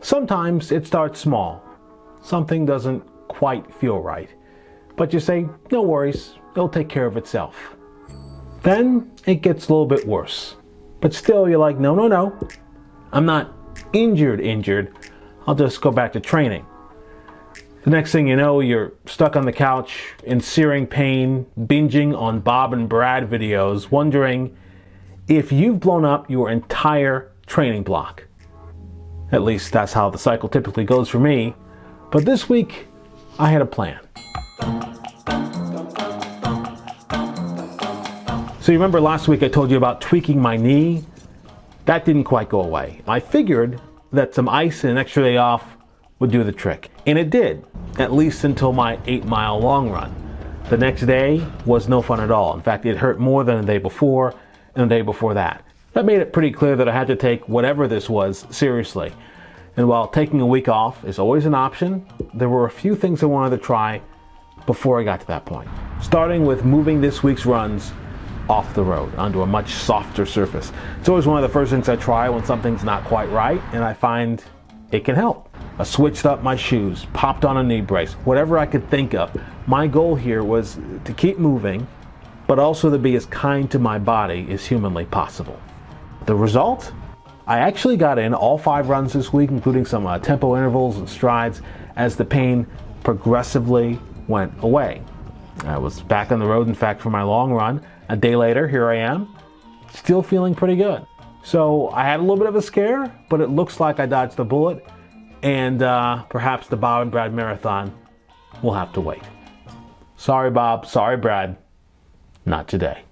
Sometimes it starts small. Something doesn't quite feel right. But you say, no worries, it'll take care of itself. Then it gets a little bit worse. But still you're like, no. I'm not injured. I'll just go back to training. The next thing you know, you're stuck on the couch in searing pain, binging on Bob and Brad videos, wondering if you've blown up your entire training block. At least that's how the cycle typically goes for me. But this week, I had a plan. So you remember last week I told you about tweaking my knee? That didn't quite go away. I figured that some ice and an extra day off would do the trick. And it did, at least until my 8-mile long run. The next day was no fun at all. In fact, it hurt more than the day before and the day before that. That made it pretty clear that I had to take whatever this was seriously. And while taking a week off is always an option, there were a few things I wanted to try before I got to that point. Starting with moving this week's runs off the road onto a much softer surface. It's always one of the first things I try when something's not quite right, and I find it can help. I switched up my shoes, popped on a knee brace, whatever I could think of. My goal here was to keep moving, but also to be as kind to my body as humanly possible. The result? I actually got in all 5 runs this week, including some tempo intervals and strides, as the pain progressively went away. I was back on the road, in fact, for my long run. A day later, here I am, still feeling pretty good. So I had a little bit of a scare, but it looks like I dodged the bullet, and perhaps the Bob and Brad marathon will have to wait. Sorry, Bob. Sorry, Brad. Not today.